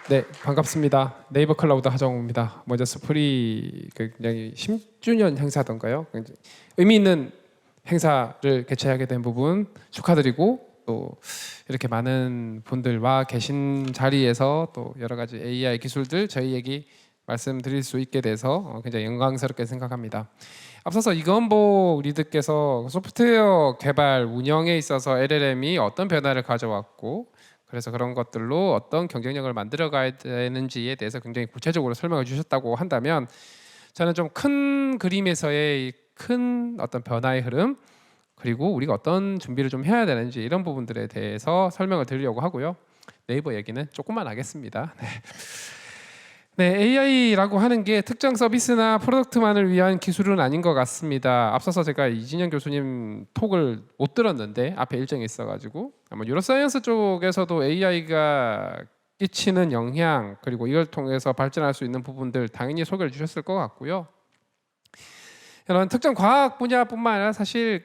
네, 반갑습니다. 네이버 클라우드 하정우입니다. 먼저 스프리 굉장히 10주년 행사던가요? 굉장히 의미 있는 행사를 개최하게 된 부분 축하드리고, 또 이렇게 많은 분들과 계신 자리에서 또 여러 가지 AI 기술들 저희 얘기 말씀드릴 수 있게 돼서 굉장히 영광스럽게 생각합니다. 앞서서 이건보 리드께서 소프트웨어 개발 운영에 있어서 LLM이 어떤 변화를 가져왔고, 그래서 그런 것들로 어떤 경쟁력을 만들어 가야 되는지에 대해서 굉장히 구체적으로 설명해 주셨다고 한다면, 저는 좀 큰 그림에서의 큰 어떤 변화의 흐름, 그리고 우리가 어떤 준비를 좀 해야 되는지 이런 부분들에 대해서 설명을 드리려고 하고요. 네이버 얘기는 조금만 하겠습니다. 네, AI라고 하는 게 특정 서비스나 프로덕트만을 위한 기술은 아닌 것 같습니다. 앞서서 제가 이진영 교수님 톡을 못 들었는데 앞에 일정이 있어가지고 아마 뉴로사이언스 쪽에서도 AI가 끼치는 영향, 그리고 이걸 통해서 발전할 수 있는 부분들 당연히 소개를 주셨을 것 같고요. 이런 특정 과학 분야뿐만 아니라 사실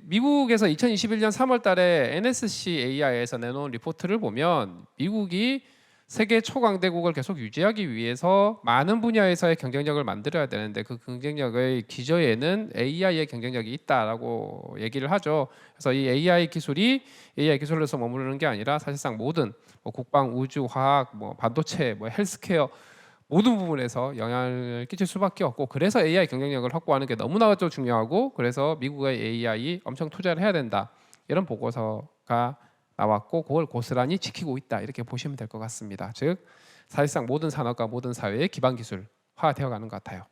미국에서 2021년 3월달에 NSC AI에서 내놓은 리포트를 보면 미국이 세계 초강대국을 계속 유지하기 위해서 많은 분야에서의 경쟁력을 만들어야 되는데, 그 경쟁력의 기저에는 AI의 경쟁력이 있다라고 얘기를 하죠. 그래서 이 AI 기술로서 머무르는 게 아니라 사실상 모든 국방, 우주, 화학, 반도체, 헬스케어 모든 부분에서 영향을 끼칠 수밖에 없고, 그래서 AI 경쟁력을 확보하는 게 너무나도 중요하고, 그래서 미국의 AI 엄청 투자를 해야 된다, 이런 보고서가 나왔고 그걸 고스란히 지키고 있다, 이렇게 보시면 될 것 같습니다. 즉 사실상 모든 산업과 모든 사회의 기반 기술화되어 가는 것 같아요.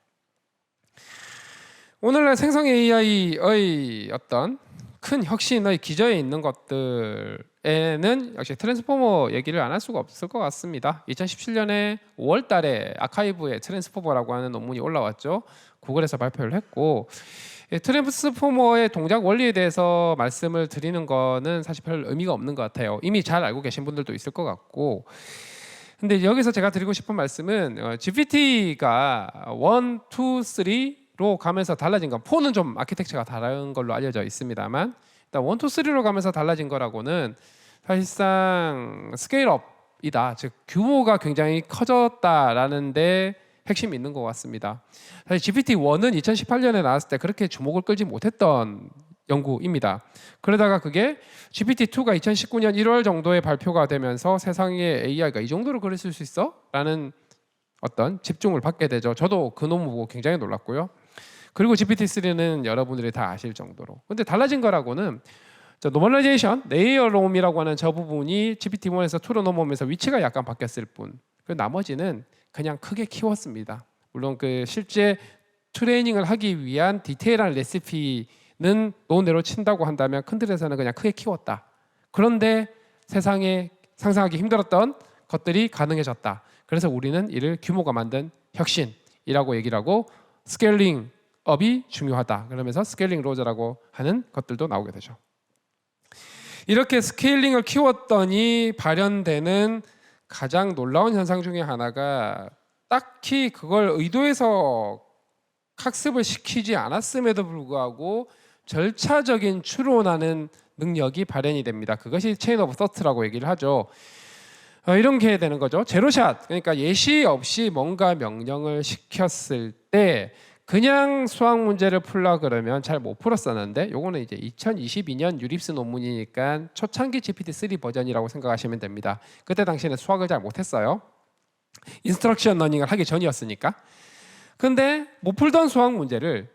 오늘날 생성 AI의 어떤 큰 혁신의 기저에 있는 것들에는 역시 트랜스포머 얘기를 안 할 수가 없을 것 같습니다. 2017년에 5월 달에 아카이브에 트랜스포머라고 하는 논문이 올라왔죠. 구글에서 발표를 했고, 트랜스포머의 동작 원리에 대해서 말씀을 드리는 거는 사실 별 의미가 없는 것 같아요. 이미 잘 알고 계신 분들도 있을 것 같고. 근데 여기서 제가 드리고 싶은 말씀은 GPT가 1, 2, 3로 가면서 달라진 건, 4는 좀 아키텍처가 다른 걸로 알려져 있습니다만, 일단 1, 2, 3로 가면서 달라진 거라고는 사실상 스케일업이다, 즉 규모가 굉장히 커졌다라는 데 핵심이 있는 것 같습니다. 사실 GPT-1은 2018년에 나왔을 때 그렇게 주목을 끌지 못했던 연구입니다. 그러다가 그게 GPT-2가 2019년 1월 정도에 발표가 되면서 세상에 AI가 이 정도로 그랬을 수 있어? 라는 어떤 집중을 받게 되죠. 저도 그 논문 보고 굉장히 놀랐고요. 그리고 GPT-3는 여러분들이 다 아실 정도로. 근데 달라진 거라고는 노멀라이제이션, 레이어롬이라고 하는 저 부분이 GPT-1에서 2로 넘어오면서 위치가 약간 바뀌었을 뿐, 그 나머지는 그냥 크게 키웠습니다. 물론 그 실제 트레이닝을 하기 위한 디테일한 레시피는 논외로 친다고 한다면 큰 틀에서는 그냥 크게 키웠다. 그런데 세상에 상상하기 힘들었던 것들이 가능해졌다. 그래서 우리는 이를 규모가 만든 혁신이라고 얘기를 하고, 스케일링 업이 중요하다, 그러면서 스케일링 로저라고 하는 것들도 나오게 되죠. 이렇게 스케일링을 키웠더니 발현되는 가장 놀라운 현상 중에 하나가, 딱히 그걸 의도해서 학습을 시키지 않았음에도 불구하고 절차적인 추론하는 능력이 발현이 됩니다. 그것이 체인 오브 서트라고 얘기를 하죠. 이런 게 되는 거죠. 제로샷, 그러니까 예시 없이 뭔가 명령을 시켰을 때 그냥 수학 문제를 풀라 그러면 잘 못 풀었었는데, 요거는 이제 2022년 유립스 논문이니까 초창기 GPT-3 버전이라고 생각하시면 됩니다. 그때 당시에는 수학을 잘 못했어요. 인스트럭션 러닝을 하기 전이었으니까. 근데 못 풀던 수학 문제를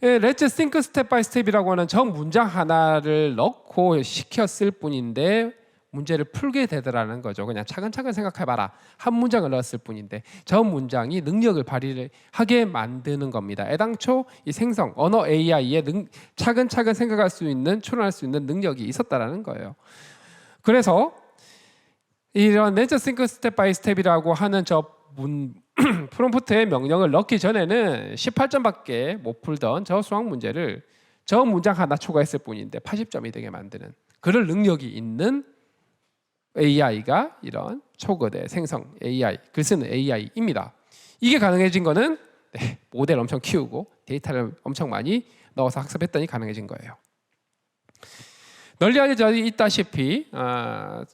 Let's think step by step이라고 하는 저 문장 하나를 넣고 시켰을 뿐인데 문제를 풀게 되더라는 거죠. 그냥 차근차근 생각해봐라, 한 문장을 넣었을 뿐인데 저 문장이 능력을 발휘하게 만드는 겁니다. 애당초 이 생성 언어 AI에 차근차근 생각할 수 있는, 추론할 수 있는 능력이 있었다라는 거예요. 그래서 이런 Let's think step by step이라고 하는 저 프롬프트에 명령을 넣기 전에는 18점밖에 못 풀던 저 수학 문제를 저 문장 하나 추가했을 뿐인데 80점이 되게 만드는 그럴 능력이 있는 AI가 이런 초거대 생성 AI, 글 쓰는 AI입니다. 이게 가능해진 거는 모델 엄청 키우고 데이터를 엄청 많이 넣어서 학습했더니 가능해진 거예요. 널리 알려져 있다시피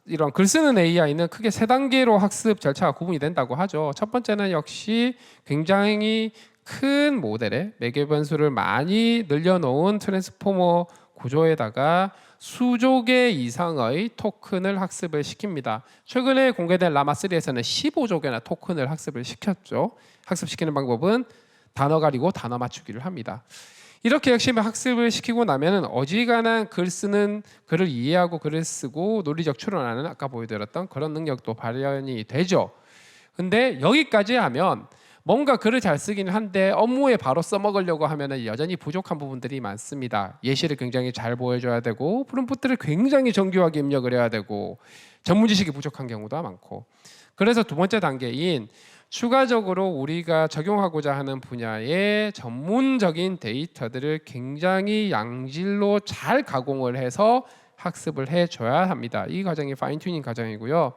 이런 글 쓰는 AI는 크게 세 단계로 학습 절차가 구분이 된다고 하죠. 첫 번째는 역시 굉장히 큰 모델에 매개 변수를 많이 늘려놓은 트랜스포머 구조에다가 수조 개 이상의 토큰을 학습을 시킵니다. 최근에 공개된 라마3에서는 15조 개나 토큰을 학습을 시켰죠. 학습시키는 방법은 단어 가리고 단어 맞추기를 합니다. 이렇게 열심히 학습을 시키고 나면은 어지간한 글을 이해하고 글을 쓰고 논리적 추론하는 아까 보여드렸던 그런 능력도 발현이 되죠. 근데 여기까지 하면 뭔가 글을 잘 쓰기는 한데 업무에 바로 써먹으려고 하면은 여전히 부족한 부분들이 많습니다. 예시를 굉장히 잘 보여줘야 되고 프롬프트를 굉장히 정교하게 입력을 해야 되고 전문 지식이 부족한 경우도 많고, 그래서 두 번째 단계인 추가적으로 우리가 적용하고자 하는 분야의 전문적인 데이터들을 굉장히 양질로 잘 가공을 해서 학습을 해줘야 합니다. 이 과정이 파인 튜닝 과정이고요.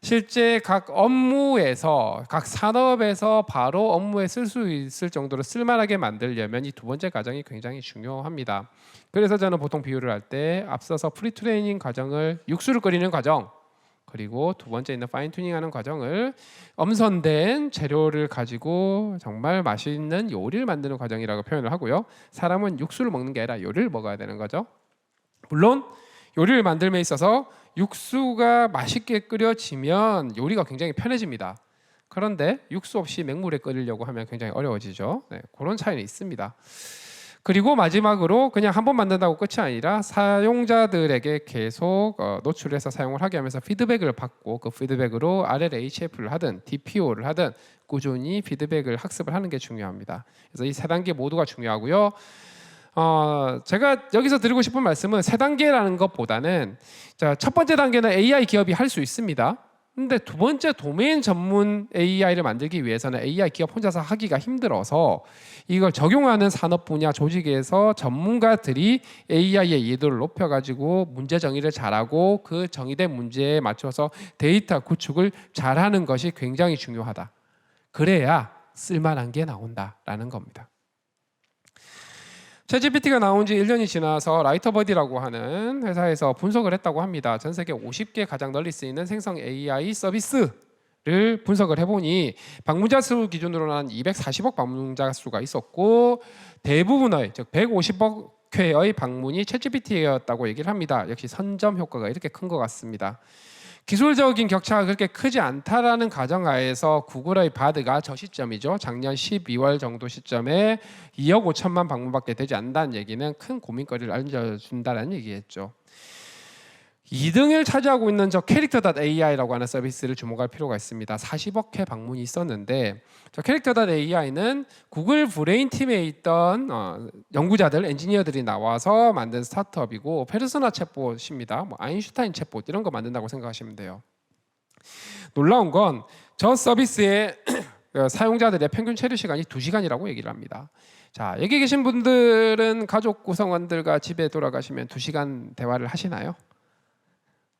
실제 각 업무에서 각 산업에서 바로 업무에 쓸 수 있을 정도로 쓸만하게 만들려면 이 두 번째 과정이 굉장히 중요합니다. 그래서 저는 보통 비유를 할 때 앞서서 프리트레이닝 과정을 육수를 끓이는 과정, 그리고 두 번째 있는 파인 튜닝하는 과정을 엄선된 재료를 가지고 정말 맛있는 요리를 만드는 과정이라고 표현을 하고요. 사람은 육수를 먹는 게 아니라 요리를 먹어야 되는 거죠. 물론 요리를 만들면 있어서 육수가 맛있게 끓여지면 요리가 굉장히 편해집니다. 그런데 육수 없이 맹물에 끓이려고 하면 굉장히 어려워지죠. 네, 그런 차이는 있습니다. 그리고 마지막으로 그냥 한 번 만든다고 끝이 아니라 사용자들에게 계속 노출해서 사용을 하게 하면서 피드백을 받고 그 피드백으로 RLHF를 하든 DPO를 하든 꾸준히 피드백을 학습을 하는 게 중요합니다. 그래서 이 세 단계 모두가 중요하고요. 제가 여기서 드리고 싶은 말씀은 세 단계라는 것보다는 첫 번째 단계는 AI 기업이 할 수 있습니다. 근데 두 번째 도메인 전문 AI를 만들기 위해서는 AI 기업 혼자서 하기가 힘들어서 이걸 적용하는 산업 분야 조직에서 전문가들이 AI의 이해도를 높여가지고 문제 정의를 잘하고 그 정의된 문제에 맞춰서 데이터 구축을 잘하는 것이 굉장히 중요하다. 그래야 쓸만한 게 나온다라는 겁니다. 챗GPT가 나온 지 1년이 지나서 라이터버디라고 하는 회사에서 분석을 했다고 합니다. 전 세계 50개 가장 널리 쓰이는 생성 AI 서비스를 분석을 해보니 방문자 수 기준으로는 한 240억 방문자 수가 있었고 대부분의 즉 150억 회의 방문이 챗GPT였다고 얘기를 합니다. 역시 선점 효과가 이렇게 큰 것 같습니다. 기술적인 격차가 그렇게 크지 않다라는 가정하에서 구글의 바드가 저 시점이죠. 작년 12월 정도 시점에 2억 5천만 방문밖에 되지 않는다는 얘기는 큰 고민거리를 알려준다는 얘기겠죠. 2등을 차지하고 있는 저 캐릭터.ai라고 하는 서비스를 주목할 필요가 있습니다. 40억 회 방문이 있었는데 저 캐릭터.ai는 구글 브레인 팀에 있던 연구자들, 엔지니어들이 나와서 만든 스타트업이고 페르소나 챗봇입니다. 아인슈타인 챗봇 이런 거 만든다고 생각하시면 돼요. 놀라운 건 저 서비스의 사용자들의 평균 체류 시간이 2시간이라고 얘기를 합니다. 자, 여기 계신 분들은 가족 구성원들과 집에 돌아가시면 2시간 대화를 하시나요?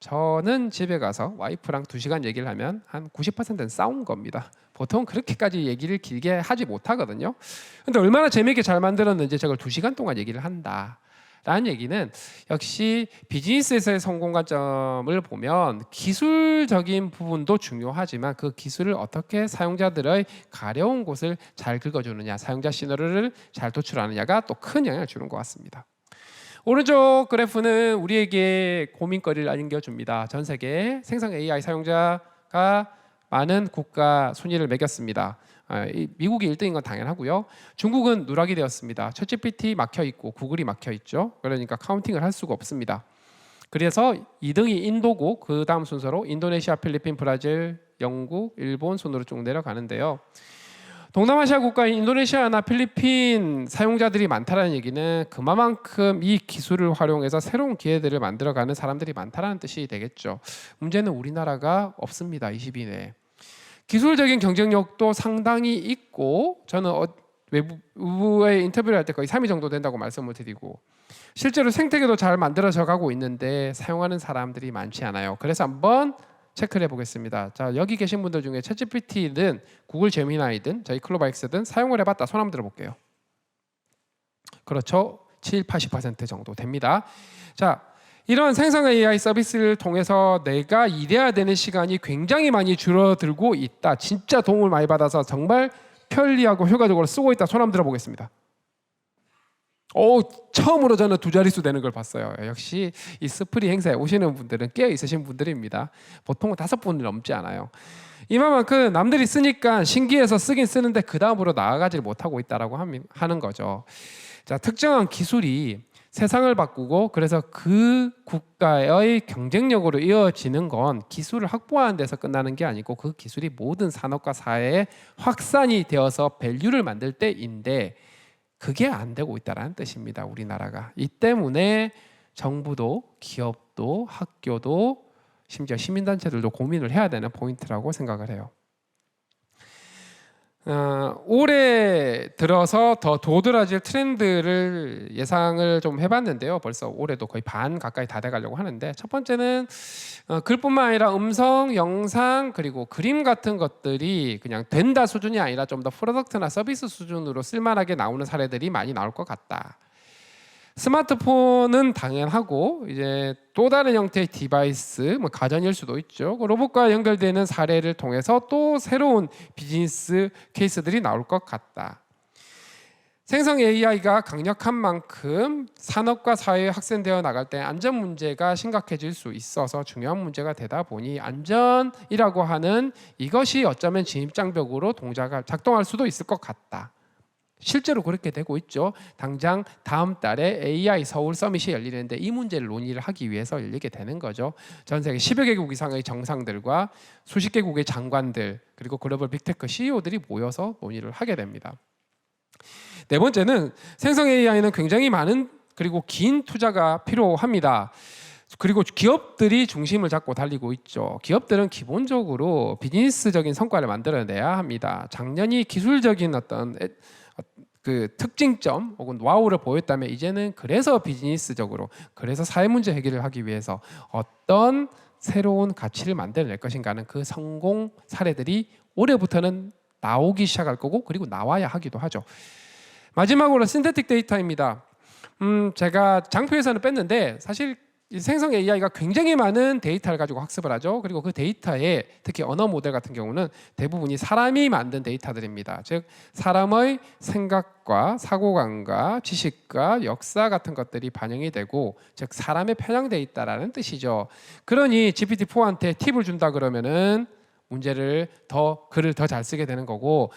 저는 집에 가서 와이프랑 2시간 얘기를 하면 한 90%는 싸운 겁니다. 보통 그렇게까지 얘기를 길게 하지 못하거든요. 근데 얼마나 재미있게 잘 만들었는지 저걸 2시간 동안 얘기를 한다라는 얘기는 역시 비즈니스에서의 성공 관점을 보면 기술적인 부분도 중요하지만 그 기술을 어떻게 사용자들의 가려운 곳을 잘 긁어주느냐, 사용자 시나리오를 잘 도출하느냐가 또 큰 영향을 주는 것 같습니다. 오른쪽 그래프는 우리에게 고민거리를 안겨줍니다. 전 세계 생성 AI 사용자가 많은 국가 순위를 매겼습니다. 미국이 1등인 건 당연하고요. 중국은 누락이 되었습니다. 챗GPT 막혀 있고 구글이 막혀 있죠. 그러니까 카운팅을 할 수가 없습니다. 그래서 2등이 인도고 그 다음 순서로 인도네시아, 필리핀, 브라질, 영국, 일본 순으로 쭉 내려가는데요. 동남아시아 국가인 인도네시아나 필리핀 사용자들이 많다는 얘기는 그만큼 이 기술을 활용해서 새로운 기회들을 만들어가는 사람들이 많다는 뜻이 되겠죠. 문제는 우리나라가 없습니다. 20위 내에. 기술적인 경쟁력도 상당히 있고 저는 외부의 인터뷰를 할 때 거의 3위 정도 된다고 말씀을 드리고 실제로 생태계도 잘 만들어져 가고 있는데 사용하는 사람들이 많지 않아요. 그래서 한번 체크를 해보겠습니다. 자, 여기 계신 분들 중에 챗GPT든 구글 제미나이든 저희 클로바엑스든 사용을 해봤다. 손 한번 들어볼게요. 그렇죠. 70, 80% 정도 됩니다. 자, 이런 생성 AI 서비스를 통해서 내가 일해야 되는 시간이 굉장히 많이 줄어들고 있다. 진짜 도움을 많이 받아서 정말 편리하고 효과적으로 쓰고 있다. 손 한번 들어보겠습니다. 처음으로 저는 두 자릿수 되는 걸 봤어요. 역시 이 스프리 행사에 오시는 분들은 깨어 있으신 분들입니다. 보통은 5분이 넘지 않아요. 이만큼 남들이 쓰니까 신기해서 쓰긴 쓰는데 그 다음으로 나아가지 못하고 있다라고 하는 거죠. 자, 특정한 기술이 세상을 바꾸고 그래서 그 국가의 경쟁력으로 이어지는 건 기술을 확보하는 데서 끝나는 게 아니고 그 기술이 모든 산업과 사회에 확산이 되어서 밸류를 만들 때인데 그게 안 되고 있다는 뜻입니다. 우리나라가. 이 때문에 정부도 기업도 학교도 심지어 시민단체들도 고민을 해야 되는 포인트라고 생각을 해요. 올해 들어서 더 도드라질 트렌드를 예상을 좀 해봤는데요. 벌써 올해도 거의 반 가까이 다 돼가려고 하는데 첫 번째는 글뿐만 아니라 음성, 영상 그리고 그림 같은 것들이 그냥 된다 수준이 아니라 좀 더 프로덕트나 서비스 수준으로 쓸만하게 나오는 사례들이 많이 나올 것 같다. 스마트폰은 당연하고 이제 또 다른 형태의 디바이스, 뭐 가전일 수도 있죠. 로봇과 연결되는 사례를 통해서 또 새로운 비즈니스 케이스들이 나올 것 같다. 생성 AI가 강력한 만큼 산업과 사회에 확산되어 나갈 때 안전 문제가 심각해질 수 있어서 중요한 문제가 되다 보니 안전이라고 하는 이것이 어쩌면 진입장벽으로 작동할 수도 있을 것 같다. 실제로 그렇게 되고 있죠. 당장 다음 달에 AI 서울 서밋이 열리는데 이 문제를 논의를 하기 위해서 열리게 되는 거죠. 전 세계 10여 개국 이상의 정상들과 수십 개국의 장관들 그리고 글로벌 빅테크 CEO들이 모여서 논의를 하게 됩니다. 네 번째는 생성 AI는 굉장히 많은 그리고 긴 투자가 필요합니다. 그리고 기업들이 중심을 잡고 달리고 있죠. 기업들은 기본적으로 비즈니스적인 성과를 만들어내야 합니다. 작년이 기술적인 어떤 그 특징점 혹은 와우를 보였다면 이제는 그래서 비즈니스적으로 그래서 사회 문제 해결을 하기 위해서 어떤 새로운 가치를 만들어낼 것인가 하는 그 성공 사례들이 올해부터는 나오기 시작할 거고 그리고 나와야 하기도 하죠. 마지막으로 신테틱 데이터입니다. 제가 장표에서는 뺐는데 사실 이 생성 AI가 굉장히 많은 데이터를 가지고 학습을 하죠. 그리고 그 데이터에 특히 언어 모델 같은 경우는 대부분이 사람이 만든 데이터들입니다. 즉 사람의 생각과 사고관과 지식과 역사 같은 것들이 반영이 되고 즉 사람에 편향돼 있다라는 뜻이죠. 그러니 GPT-4한테 팁을 준다 그러면은 글을 더 잘 쓰게 되는 거고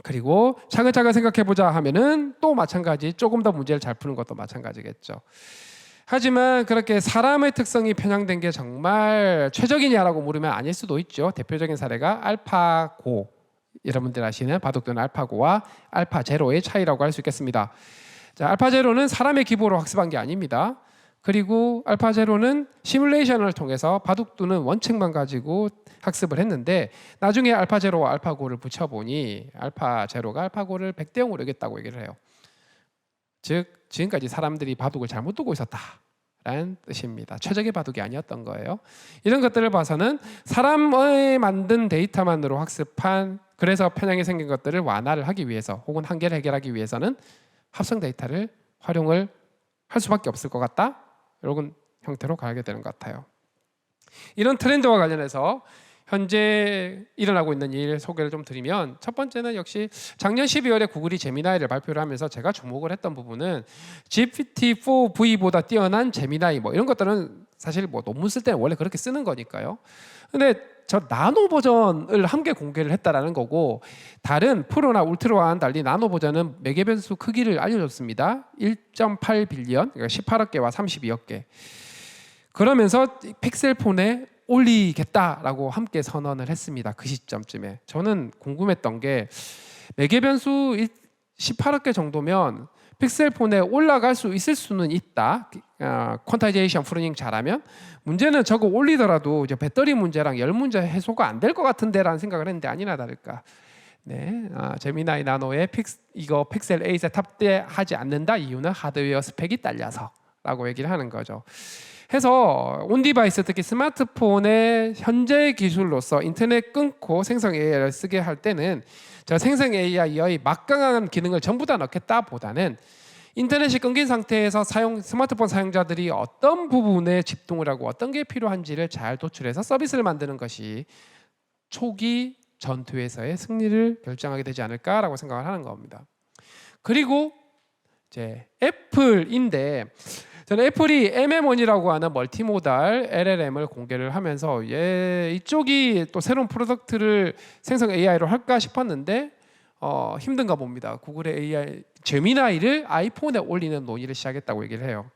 그리고 차근차근 생각해보자 하면은 또 마찬가지 조금 더 문제를 잘 푸는 것도 마찬가지겠죠. 하지만 그렇게 사람의 특성이 편향된 게 정말 최적이냐라고 물으면 아닐 수도 있죠. 대표적인 사례가 알파고, 여러분들 아시는 바둑두는 알파고와 알파제로의 차이라고 할 수 있겠습니다. 자, 알파제로는 사람의 기보로 학습한 게 아닙니다. 그리고 알파제로는 시뮬레이션을 통해서 바둑두는 원칙만 가지고 학습을 했는데 나중에 알파제로와 알파고를 붙여보니 알파제로가 알파고를 100대 0으로 이겼다고 얘기를 해요. 즉 지금까지 사람들이 바둑을 잘못 두고 있었다라는 뜻입니다. 최적의 바둑이 아니었던 거예요. 이런 것들을 봐서는 사람의 만든 데이터만으로 학습한 그래서 편향이 생긴 것들을 완화를 하기 위해서 혹은 한계를 해결하기 위해서는 합성 데이터를 활용을 할 수밖에 없을 것 같다. 이런 형태로 가게 되는 것 같아요. 이런 트렌드와 관련해서 현재 일어나고 있는 일 소개를 좀 드리면 첫 번째는 역시 작년 12월에 구글이 제미나이를 발표를 하면서 제가 주목을 했던 부분은 GPT-4V보다 뛰어난 제미나이 뭐 이런 것들은 사실 뭐 논문 쓸 때는 원래 그렇게 쓰는 거니까요. 근데 저 나노 버전을 함께 공개를 했다라는 거고 다른 프로나 울트라와는 달리 나노 버전은 매개 변수 크기를 알려줬습니다. 1.8 빌리언, 그러니까 18억 개와 32억 개. 그러면서 픽셀폰에 올리겠다라고 함께 선언을 했습니다. 그 시점쯤에 저는 궁금했던 게 매개 변수 18억 개 정도면 픽셀폰에 올라갈 수 있을 수는 있다. 퀀타이제이션 프로닝 잘하면 문제는 저거 올리더라도 이제 배터리 문제랑 열 문제 해소가 안 될 것 같은데라는 생각을 했는데 아니나 다를까. 네, 제미나이 나노의 이거 픽셀 8에 탑재하지 않는다. 이유는 하드웨어 스펙이 딸려서라고 얘기를 하는 거죠. 해서 온디바이스 특히 스마트폰의 현재 기술로서 인터넷 끊고 생성 AI를 쓰게 할 때는 저 생성 AI의 막강한 기능을 전부 다 넣겠다 보다는 인터넷이 끊긴 상태에서 스마트폰 사용자들이 어떤 부분에 집중을 하고 어떤 게 필요한지를 잘 도출해서 서비스를 만드는 것이 초기 전투에서의 승리를 결정하게 되지 않을까라고 생각을 하는 겁니다. 그리고 이제 애플인데 저는 애플이 MM1이라고 하는 멀티모달 LLM을 공개를 하면서 이쪽이 또 새로운 프로덕트를 생성 AI로 할까 싶었는데 힘든가 봅니다. 구글의 AI 제미나이를 아이폰에 올리는 논의를 시작했다고 얘기를 해요.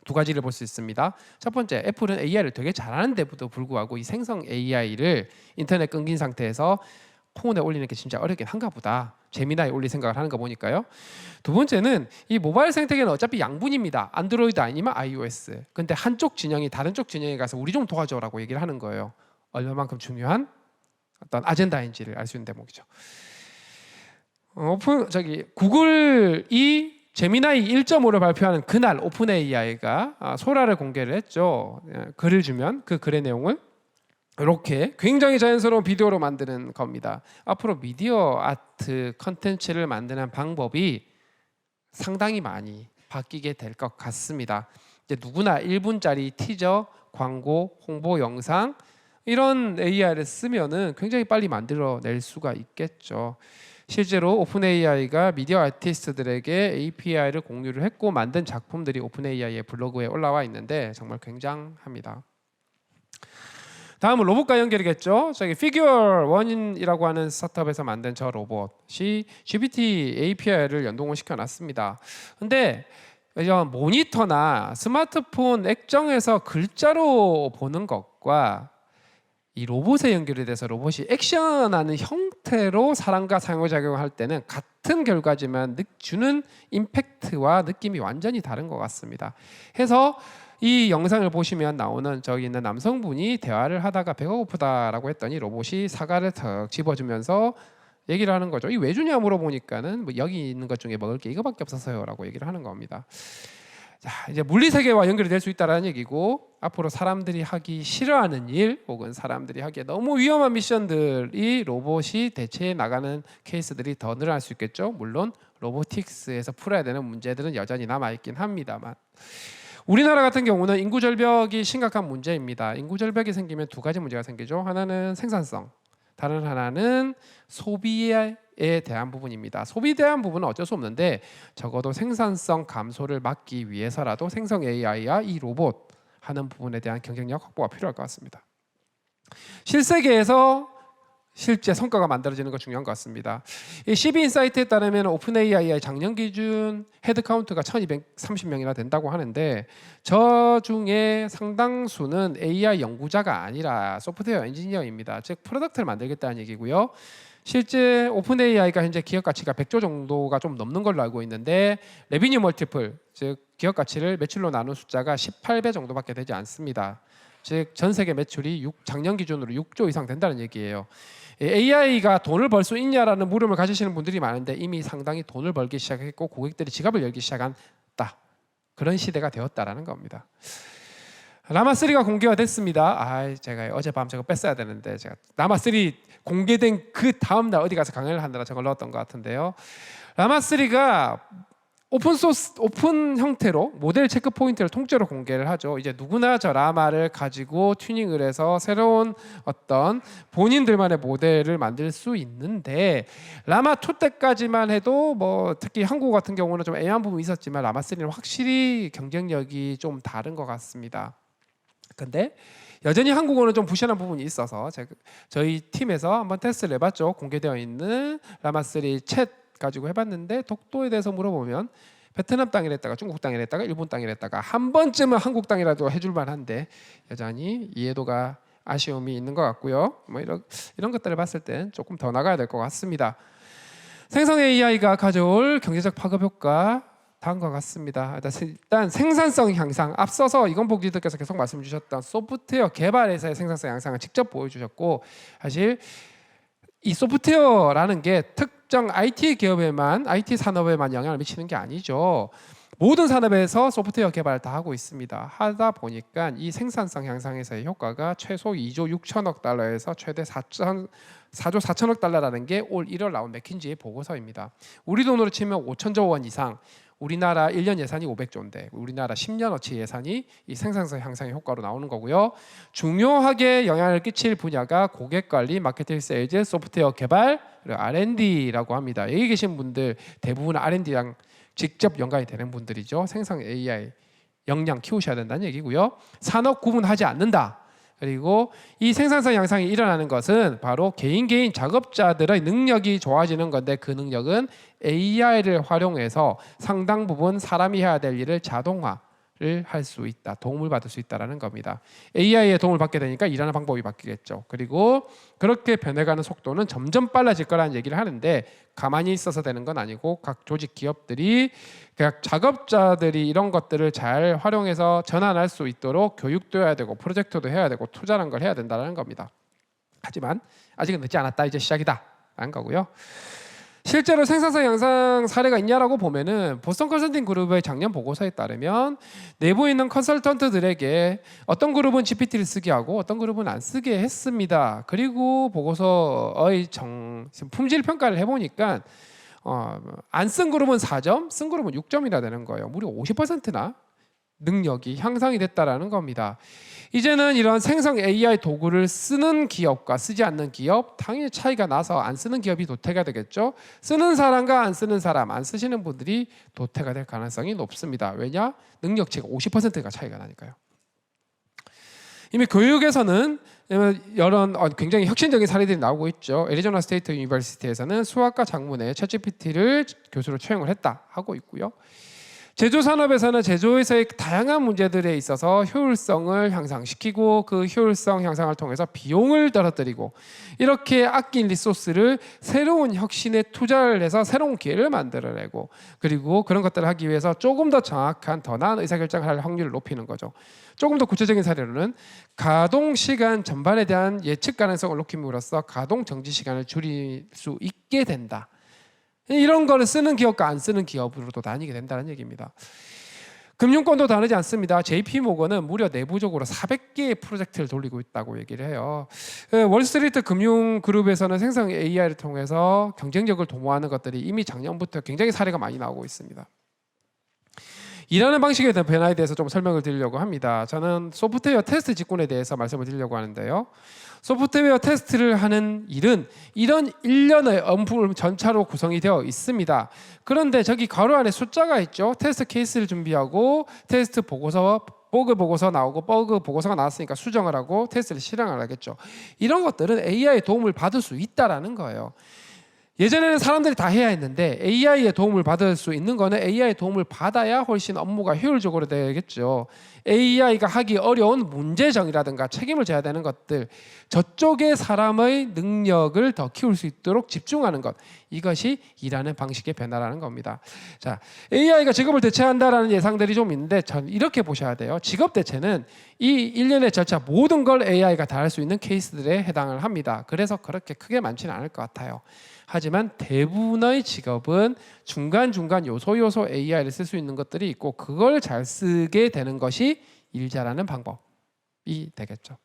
두 가지를 볼 수 있습니다. 첫 번째, 애플은 AI를 되게 잘하는데도 불구하고 이 생성 AI를 인터넷 끊긴 상태에서 폰에 올리는 게 진짜 어렵긴 한가 보다. 제미나이 올릴 생각을 하는 거 보니까요. 두 번째는 이 모바일 생태계는 어차피 양분입니다. 안드로이드 아니면 iOS. 근데 한쪽 진영이 다른 쪽 진영에 가서 우리 좀 도와줘라고 얘기를 하는 거예요. 얼마만큼 중요한 어떤 아젠다인지를 알 수 있는 대목이죠. 구글이 제미나이 1.5를 발표하는 그날 오픈 AI가 소라를 공개를 했죠. 글을 주면 그 글의 내용을 이렇게 굉장히 자연스러운 비디오로 만드는 겁니다. 앞으로 미디어 아트 컨텐츠를 만드는 방법이 상당히 많이 바뀌게 될 것 같습니다. 이제 누구나 1분짜리 티저, 광고, 홍보 영상 이런 AI를 쓰면은 굉장히 빨리 만들어낼 수가 있겠죠. 실제로 오픈 AI가 미디어 아티스트들에게 API를 공유를 했고 만든 작품들이 오픈 AI의 블로그에 올라와 있는데 정말 굉장합니다. 다음은 로봇과 연결이겠죠. 저기 피규어1이라고 하는 스타트업에서 만든 저 로봇이 GPT API를 연동을 시켜놨습니다. 근데 모니터나 스마트폰 액정에서 글자로 보는 것과 이 로봇에 연결이 돼서 로봇이 액션하는 형태로 사람과 상호작용을 할 때는 같은 결과지만 주는 임팩트와 느낌이 완전히 다른 것 같습니다. 해서 이 영상을 보시면 나오는 저기 있는 남성분이 대화를 하다가 배가 고프다라고 했더니 로봇이 사과를 턱 집어주면서 얘기를 하는 거죠. 이 왜 주냐 물어보니까는 뭐 여기 있는 것 중에 먹을 게 이거밖에 없었어요라고 얘기를 하는 겁니다. 자, 이제 물리 세계와 연결이 될 수 있다라는 얘기고 앞으로 사람들이 하기 싫어하는 일 혹은 사람들이 하기에 너무 위험한 미션들이 로봇이 대체해 나가는 케이스들이 더 늘어날 수 있겠죠. 물론 로보틱스에서 풀어야 되는 문제들은 여전히 남아 있긴 합니다만. 우리나라 같은 경우는 인구 절벽이 심각한 문제입니다. 인구 절벽이 생기면 두 가지 문제가 생기죠. 하나는 생산성, 다른 하나는 소비에 대한 부분입니다. 소비에 대한 부분은 어쩔 수 없는데 적어도 생산성 감소를 막기 위해서라도 생성 AI와 이 로봇 하는 부분에 대한 경쟁력 확보가 필요할 것 같습니다. 실세계에서 실제 성과가 만들어지는 거 중요한 것 같습니다. 이 CB인사이트에 따르면 오픈 AI의 작년 기준 헤드 카운트가 1230명이나 된다고 하는데 저 중에 상당수는 AI 연구자가 아니라 소프트웨어 엔지니어입니다. 즉 프로덕트를 만들겠다는 얘기고요. 실제 오픈 AI가 현재 기업 가치가 100조 정도가 좀 넘는 걸로 알고 있는데 레비뉴 멀티플, 즉 기업 가치를 매출로 나눈 숫자가 18배 정도밖에 되지 않습니다. 즉 전 세계 매출이 작년 기준으로 6조 이상 된다는 얘기예요. AI가 돈을 벌 수 있냐라는 물음을 가지시는 분들이 많은데 이미 상당히 돈을 벌기 시작했고 고객들이 지갑을 열기 시작한다. 그런 시대가 되었다라는 겁니다. 라마3가 공개가 됐습니다. 제가 어젯밤 저거 뺐어야 되는데 제가 라마3 공개된 그 다음 날 어디 가서 강연을 하느라 저걸 넣었던 것 같은데요. 라마3가 오픈 형태로 모델 체크 포인트를 통째로 공개를 하죠. 이제 누구나 저 라마를 가지고 튜닝을 해서 새로운 어떤 본인들만의 모델을 만들 수 있는데 라마 2 때까지만 해도 뭐 특히 한국 같은 경우는 좀 애매한 부분이 있었지만 라마 3는 확실히 경쟁력이 좀 다른 것 같습니다. 근데 여전히 한국어는 좀 부실한 부분이 있어서 저희 팀에서 한번 테스트를 해봤죠. 공개되어 있는 라마3 챗 가지고 해봤는데 독도에 대해서 물어보면 베트남 땅이랬다가 중국 땅이랬다가 일본 땅이랬다가 한 번쯤은 한국 땅이라도 해줄 만한데 여전히 이해도가 아쉬움이 있는 것 같고요. 뭐 이런 것들을 봤을 땐 조금 더 나가야 될 것 같습니다. 생성 AI가 가져올 경제적 파급 효과 다음과 같습니다. 일단 생산성 향상, 앞서서 이건복 리더께서 계속 말씀 주셨던 소프트웨어 개발에서의 생산성 향상을 직접 보여주셨고 사실 이 소프트웨어라는 게 특정 IT 기업에만 IT 산업에만 영향을 미치는 게 아니죠. 모든 산업에서 소프트웨어 개발을 다 하고 있습니다. 하다 보니까 이 생산성 향상에서의 효과가 최소 2조 6천억 달러에서 최대 4조 4천억 달러라는 게 올 1월 나온 맥킨지의 보고서입니다. 우리 돈으로 치면 5천조 원 이상, 우리나라 1년 예산이 500조인데 우리나라 10년어치 예산이 이 생산성 향상의 효과로 나오는 거고요. 중요하게 영향을 끼칠 분야가 고객관리, 마케팅, 세일즈, 소프트웨어 개발, 그리고 R&D라고 합니다. 여기 계신 분들 대부분 R&D랑 직접 연관이 되는 분들이죠. 생성 AI 역량 키우셔야 된다는 얘기고요. 산업 구분하지 않는다. 그리고 이 생산성 향상이 일어나는 것은 바로 개인 작업자들의 능력이 좋아지는 건데 그 능력은 AI를 활용해서 상당 부분 사람이 해야 될 일을 자동화를 할 수 있다. 도움을 받을 수 있다는 겁니다. AI의 도움을 받게 되니까 일하는 방법이 바뀌겠죠. 그리고 그렇게 변해가는 속도는 점점 빨라질 거라는 얘기를 하는데 가만히 있어서 되는 건 아니고 각 조직 기업들이 각 작업자들이 이런 것들을 잘 활용해서 전환할 수 있도록 교육도 해야 되고 프로젝트도 해야 되고 투자라는 걸 해야 된다는 겁니다. 하지만 아직은 늦지 않았다. 이제 시작이다 라는 거고요. 실제로 생산성 향상 사례가 있냐라고 보면은 보스턴 컨설팅 그룹의 작년 보고서에 따르면 내부에 있는 컨설턴트들에게 어떤 그룹은 GPT를 쓰게 하고 어떤 그룹은 안 쓰게 했습니다. 그리고 보고서의 품질 평가를 해보니까 안 쓴 그룹은 4점, 쓴 그룹은 6점이나 되는 거예요. 무려 50%나 능력이 향상이 됐다라는 겁니다. 이제는 이런 생성 AI 도구를 쓰는 기업과 쓰지 않는 기업 당연히 차이가 나서 안 쓰는 기업이 도태가 되겠죠. 쓰는 사람과 안 쓰는 사람, 안 쓰시는 분들이 도태가 될 가능성이 높습니다. 왜냐? 능력치가 50%가 차이가 나니까요. 이미 교육에서는 이런 굉장히 혁신적인 사례들이 나오고 있죠. 애리조나 스테이트 유니버시티에서는 수학과 작문에 챗GPT를 교수로 채용을 했다 하고 있고요. 제조 산업에서는 제조에서의 다양한 문제들에 있어서 효율성을 향상시키고 그 효율성 향상을 통해서 비용을 떨어뜨리고 이렇게 아낀 리소스를 새로운 혁신에 투자를 해서 새로운 기회를 만들어내고 그리고 그런 것들을 하기 위해서 조금 더 정확한 더 나은 의사결정을 할 확률을 높이는 거죠. 조금 더 구체적인 사례로는 가동 시간 전반에 대한 예측 가능성을 높임으로써 가동 정지 시간을 줄일 수 있게 된다. 이런 거를 쓰는 기업과 안 쓰는 기업으로도 나뉘게 된다는 얘기입니다. 금융권도 다르지 않습니다. JP모건은 무려 내부적으로 400개의 프로젝트를 돌리고 있다고 얘기를 해요. 월스트리트 금융그룹에서는 생성 AI를 통해서 경쟁력을 도모하는 것들이 이미 작년부터 굉장히 사례가 많이 나오고 있습니다. 일하는 방식에 대한 변화에 대해서 좀 설명을 드리려고 합니다. 저는 소프트웨어 테스트 직군에 대해서 말씀을 드리려고 하는데요. 소프트웨어 테스트를 하는 일은 이런 일련의 업무 전차로 구성이 되어 있습니다. 그런데 저기 괄호 안에 숫자가 있죠. 테스트 케이스를 준비하고 테스트 보고서, 버그 보고서 나오고 버그 보고서가 나왔으니까 수정을 하고 테스트를 실행을 하겠죠. 이런 것들은 AI의 도움을 받을 수 있다라는 거예요. 예전에는 사람들이 다 해야 했는데 AI의 도움을 받을 수 있는 거는 AI의 도움을 받아야 훨씬 업무가 효율적으로 되겠죠. AI가 하기 어려운 문제정이라든가 책임을 져야 되는 것들, 저쪽에 사람의 능력을 더 키울 수 있도록 집중하는 것, 이것이 일하는 방식의 변화라는 겁니다. 자, AI가 직업을 대체한다라는 예상들이 좀 있는데 전 이렇게 보셔야 돼요. 직업 대체는 이 일련의 절차 모든 걸 AI가 다 할 수 있는 케이스들에 해당을 합니다. 그래서 그렇게 크게 많지는 않을 것 같아요. 하지만 대부분의 직업은 중간중간 요소 AI를 쓸 수 있는 것들이 있고 그걸 잘 쓰게 되는 것이 일 잘하는 방법이 되겠죠.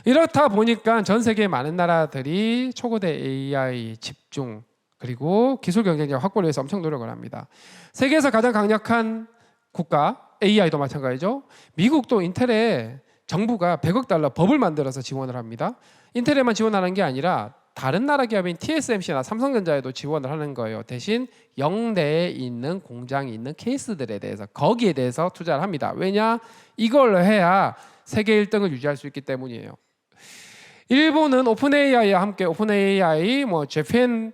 이렇다 보니까 전 세계 많은 나라들이 초거대 AI 집중 그리고 기술 경쟁력 확보를 위해서 엄청 노력을 합니다. 세계에서 가장 강력한 국가 AI도 마찬가지죠. 미국도 인텔에 정부가 100억 달러 법을 만들어서 지원을 합니다. 인텔에만 지원하는 게 아니라 다른 나라 기업인 TSMC나 삼성전자에도 지원을 하는 거예요. 대신 영내에 있는 공장이 있는 케이스들에 대해서 거기에 대해서 투자를 합니다. 왜냐? 이걸 해야 세계 1등을 유지할 수 있기 때문이에요. 일본은 오픈 AI와 함께 오픈 AI 재팬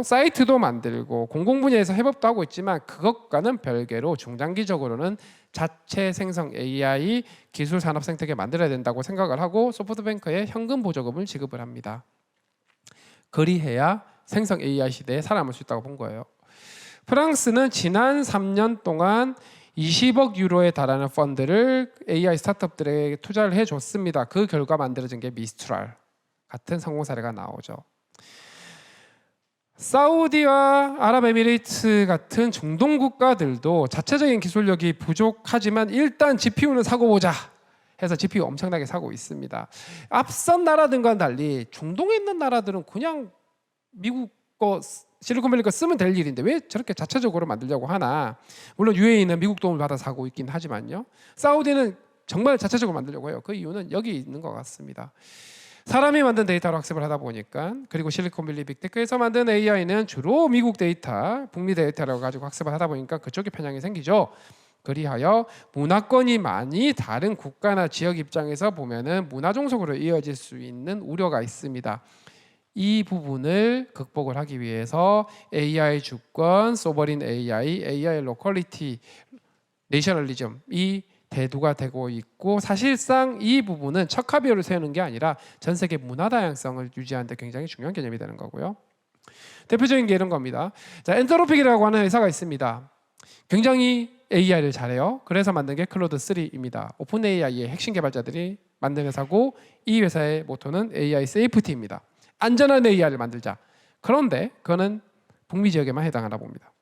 사이트도 만들고 공공 분야에서 협업도 하고 있지만 그것과는 별개로 중장기적으로는 자체 생성 AI 기술 산업 생태계 만들어야 된다고 생각을 하고 소프트뱅크에 현금 보조금을 지급을 합니다. 그리해야 생성 AI 시대에 살아남을 수 있다고 본 거예요. 프랑스는 지난 3년 동안 20억 유로에 달하는 펀드를 AI 스타트업들에게 투자를 해줬습니다. 그 결과 만들어진 게 미스트랄 같은 성공 사례가 나오죠. 사우디와 아랍에미레이트 같은 중동 국가들도 자체적인 기술력이 부족하지만 일단 GPU는 사고 보자 해서 GPU 엄청나게 사고 있습니다. 앞선 나라들과 달리 중동에 있는 나라들은 그냥 미국 거 실리콘밸리 거 쓰면 될 일인데 왜 저렇게 자체적으로 만들려고 하나. 물론 UAE는 미국 도움을 받아서 하고 있긴 하지만요. 사우디는 정말 자체적으로 만들려고 해요. 그 이유는 여기 있는 것 같습니다. 사람이 만든 데이터로 학습을 하다 보니까, 그리고 실리콘밸리 빅테크에서 만든 AI는 주로 미국 데이터, 북미 데이터를 가지고 학습을 하다 보니까 그쪽에 편향이 생기죠. 그리하여 문화권이 많이 다른 국가나 지역 입장에서 보면은 문화 종속으로 이어질 수 있는 우려가 있습니다. 이 부분을 극복을 하기 위해서 AI 주권, 소버린 AI, AI 로컬리티, 내셔널리즘이 대두가 되고 있고, 사실상 이 부분은 척하비율을 세우는 게 아니라 전 세계 문화 다양성을 유지하는 데 굉장히 중요한 개념이 되는 거고요. 대표적인 게 이런 겁니다. 자, 엔터로픽이라고 하는 회사가 있습니다. 굉장히 AI를 잘해요. 그래서 만든 게 클로드 3입니다. 오픈 AI의 핵심 개발자들이 만든 회사고, 이 회사의 모토는 AI 세이프티입니다. 안전한 AI를 만들자. 그런데 그거는 북미 지역에만 해당하나 봅니다.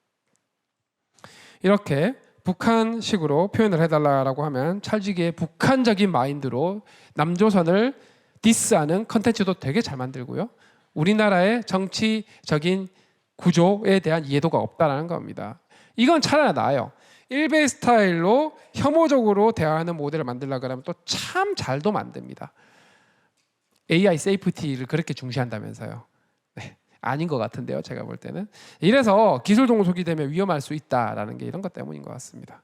이렇게 북한식으로 표현을 해달라고 하면 찰지게 북한적인 마인드로 남조선을 디스하는 컨텐츠도 되게 잘 만들고요. 우리나라의 정치적인 구조에 대한 이해도가 없다라는 겁니다. 이건 차라리 나아요. 일베 스타일로 혐오적으로 대화하는 모델을 만들려고 하면 또 참 잘도 만듭니다. AI 세이프티를 그렇게 중시한다면서요. 네, 아닌 것 같은데요, 제가 볼 때는. 이래서 기술 종속이 되면 위험할 수 있다라는 게 이런 것 때문인 것 같습니다.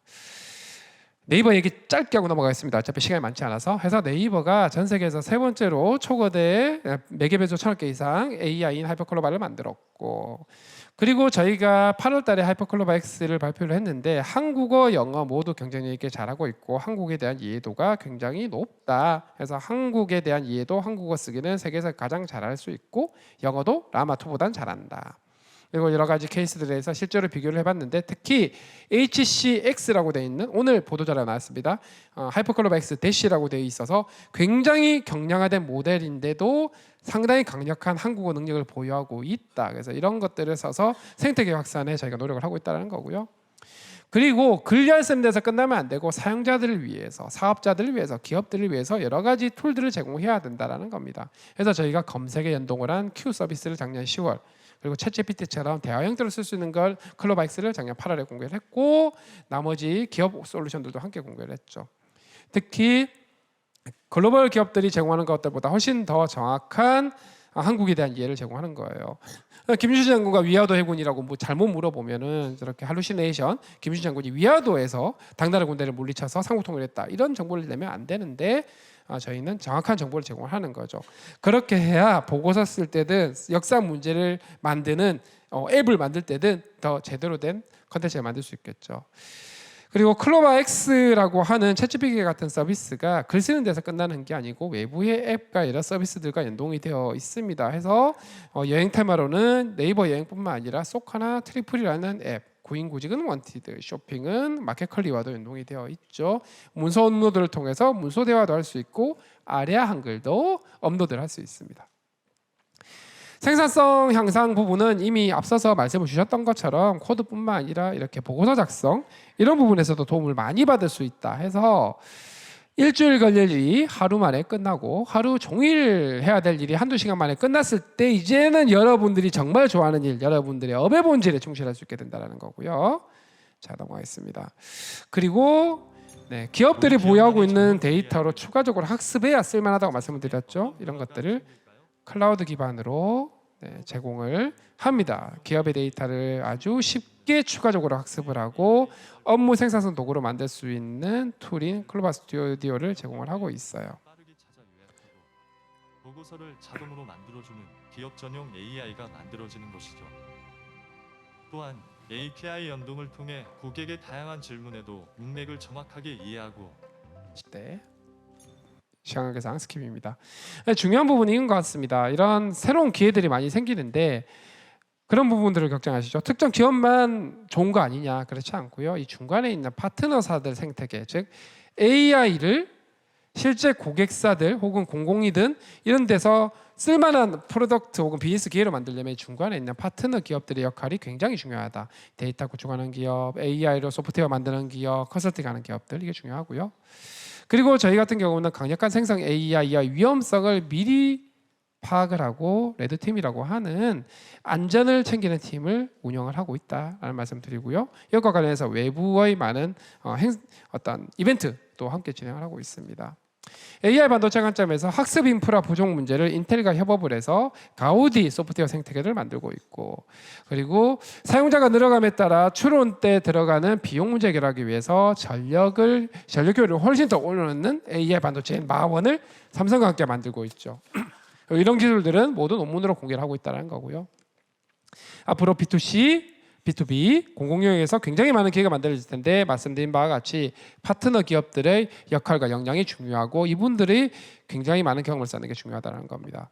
네이버 얘기 짧게 하고 넘어가겠습니다. 어차피 시간이 많지 않아서. 해서 네이버가 전 세계에서 세 번째로 초거대 매개배조 1000억 개 이상 AI인 하이퍼클로바를 만들었고, 그리고 저희가 8월 달에 하이퍼클로바 X를 발표를 했는데 한국어, 영어 모두 경쟁력 있게 잘하고 있고 한국에 대한 이해도가 굉장히 높다. 그래서 한국에 대한 이해도, 한국어 쓰기는 세계에서 가장 잘할 수 있고 영어도 라마2보단 잘한다. 그리고 여러 가지 케이스들에서 실제로 비교를 해봤는데, 특히 HCX라고 되어 있는, 오늘 보도자료가 나왔습니다. 하이퍼클로바 X 대시라고 되어 있어서 굉장히 경량화된 모델인데도 상당히 강력한 한국어 능력을 보유하고 있다. 그래서 이런 것들을 써서 생태계 확산에 저희가 노력을 하고 있다는 거고요. 그리고 글잘 쓰는 데서 끝나면 안 되고 사용자들을 위해서, 사업자들을 위해서, 기업들을 위해서 여러 가지 툴들을 제공해야 된다는 겁니다. 그래서 저희가 검색에 연동을 한 Q 서비스를 작년 10월, 그리고 챗GPT처럼 대화 형태로 쓸 수 있는 걸 클로바 X를 작년 8월에 공개를 했고, 나머지 기업 솔루션들도 함께 공개를 했죠. 특히 글로벌 기업들이 제공하는 것들보다 훨씬 더 정확한 한국에 대한 이해를 제공하는 거예요. 김준신 장군과 위화도 해군이라고 뭐 잘못 물어보면은 저렇게 할루시네이션, 김준신 장군이 위화도에서 당나라 군대를 물리쳐서 삼국통일을 했다, 이런 정보를 내면 안 되는데 저희는 정확한 정보를 제공하는 거죠. 그렇게 해야 보고서 쓸 때든 역사 문제를 만드는 앱을 만들 때든 더 제대로 된 컨텐츠를 만들 수 있겠죠. 그리고 클로바 X라고 하는 챗GPT 같은 서비스가 글 쓰는 데서 끝나는 게 아니고 외부의 앱과 여러 서비스들과 연동이 되어 있습니다. 해서 여행 테마로는 네이버 여행뿐만 아니라 소카나 트리플이라는 앱, 구인구직은 원티드, 쇼핑은 마켓컬리와도 연동이 되어 있죠. 문서 업로드를 통해서 문서 대화도 할 수 있고 아리아 한글도 업로드를 할 수 있습니다. 생산성 향상 부분은 이미 앞서서 말씀을 주셨던 것처럼 코드뿐만 아니라 이렇게 보고서 작성, 이런 부분에서도 도움을 많이 받을 수 있다 해서 일주일 걸릴 일이 하루 만에 끝나고 하루 종일 해야 될 일이 한두 시간 만에 끝났을 때 이제는 여러분들이 정말 좋아하는 일, 여러분들의 업의 본질에 충실할 수 있게 된다는 거고요. 자, 넘어가겠습니다. 그리고 기업들이 보유하고 있는 데이터로 추가적으로 학습해야 쓸만하다고 말씀을 드렸죠. 이런 것들을 클라우드 기반으로 제공을 합니다. 기업의 데이터를 아주 쉽게 추가적으로 학습을 하고 업무 생산성 도구로 만들 수 있는 툴인 클로바 스튜디오를 제공을 하고 있어요. 보고서를 자동으로 만들어주는 기업 전용 AI가 만들어지는 것이죠. 또한 API 연동을 통해 고객의 다양한 질문에도 문맥을 정확하게 이해하고 시간관계상 스킵입니다. 중요한 부분인 것 같습니다. 이런 새로운 기회들이 많이 생기는데 그런 부분들을 걱정하시죠. 특정 기업만 좋은 거 아니냐, 그렇지 않고요. 이 중간에 있는 파트너사들 생태계, 즉 AI를 실제 고객사들 혹은 공공이든 이런 데서 쓸만한 프로덕트 혹은 비즈니스 기회로 만들려면 중간에 있는 파트너 기업들의 역할이 굉장히 중요하다. 데이터 구축하는 기업, AI로 소프트웨어 만드는 기업, 컨설팅하는 기업들, 이게 중요하고요. 그리고 저희 같은 경우는 강력한 생성 AI의 위험성을 미리 파악을 하고 레드팀이라고 하는 안전을 챙기는 팀을 운영을 하고 있다라는 말씀드리고요. 이것과 관련해서 외부의 많은 어떤 이벤트도 함께 진행을 하고 있습니다. AI 반도체 관점에서 학습 인프라 부족 문제를 인텔과 협업을 해서 가우디 소프트웨어 생태계를 만들고 있고, 그리고 사용자가 늘어감에 따라 추론 때 들어가는 비용 문제 해결하기 위해서 전력 효율을 훨씬 더 올려놓는 AI 반도체인 마원을 삼성과 함께 만들고 있죠. 이런 기술들은 모두 논문으로 공개를 하고 있다는 거고요. 앞으로 B2C, B2B, 공공영역에서 굉장히 많은 기회가 만들어질 텐데 말씀드린 바와 같이 파트너 기업들의 역할과 역량이 중요하고 이분들이 굉장히 많은 경험을 쌓는 게 중요하다는 겁니다.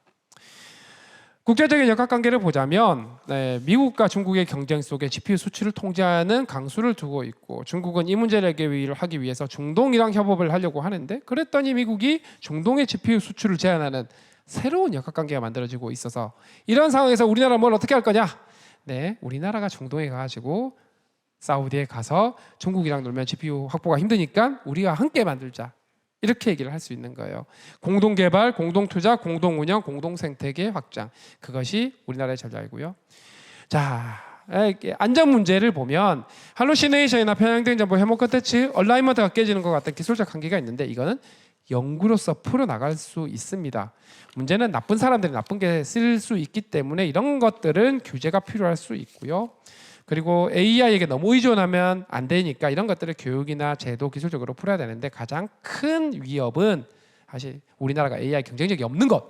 국제적인 역학관계를 보자면 미국과 중국의 경쟁 속에 GPU 수출을 통제하는 강수를 두고 있고, 중국은 이 문제를 해결하기 위해서 중동이랑 협업을 하려고 하는데, 그랬더니 미국이 중동의 GPU 수출을 제한하는 새로운 역학관계가 만들어지고 있어서 이런 상황에서 우리나라 뭘 어떻게 할 거냐? 네, 우리나라가 중동에 가가지고 사우디에 가서 중국이랑 놀면 GPU 확보가 힘드니까 우리가 함께 만들자, 이렇게 얘기를 할 수 있는 거예요. 공동 개발, 공동 투자, 공동 운영, 공동 생태계 확장, 그것이 우리나라의 전략이고요. 자, 안전 문제를 보면 할루시네이션이나 편향된 정보 해목 컨텐츠, 얼라이먼트가 깨지는 것 같은 기술적 한계가 있는데 이거는 연구로서 풀어나갈 수 있습니다. 문제는 나쁜 사람들이 나쁜 게 쓸 수 있기 때문에 이런 것들은 규제가 필요할 수 있고요. 그리고 AI에게 너무 의존하면 안 되니까 이런 것들을 교육이나 제도 기술적으로 풀어야 되는데, 가장 큰 위협은 사실 우리나라가 AI 경쟁력이 없는 것,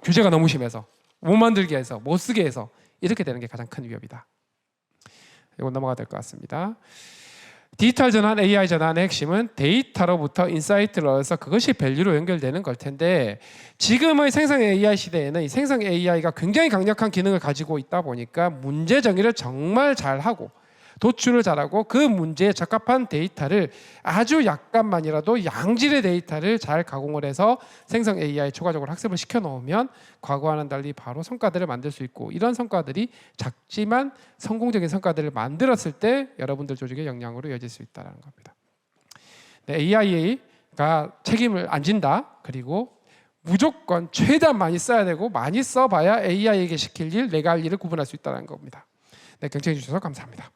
규제가 너무 심해서 못 만들게 해서 못 쓰게 해서 이렇게 되는 게 가장 큰 위협이다. 이거 넘어가야 될 것 같습니다. 디지털 전환, AI 전환의 핵심은 데이터로부터 인사이트를 얻어서 그것이 밸류로 연결되는 걸 텐데, 지금의 생성 AI 시대에는 이 생성 AI가 굉장히 강력한 기능을 가지고 있다 보니까 문제 정의를 정말 잘하고 도출을 잘하고 그 문제에 적합한 데이터를 아주 약간만이라도 양질의 데이터를 잘 가공을 해서 생성 AI 초과적으로 학습을 시켜놓으면 과거와는 달리 바로 성과들을 만들 수 있고, 이런 성과들이 작지만 성공적인 성과들을 만들었을 때 여러분들 조직의 역량으로 이어질 수 있다는 겁니다. 네, AI가 책임을 안 진다. 그리고 무조건 최대한 많이 써야 되고 많이 써봐야 AI에게 시킬 일, 내가 할 일을 구분할 수 있다는 겁니다. 네, 경청해 주셔서 감사합니다.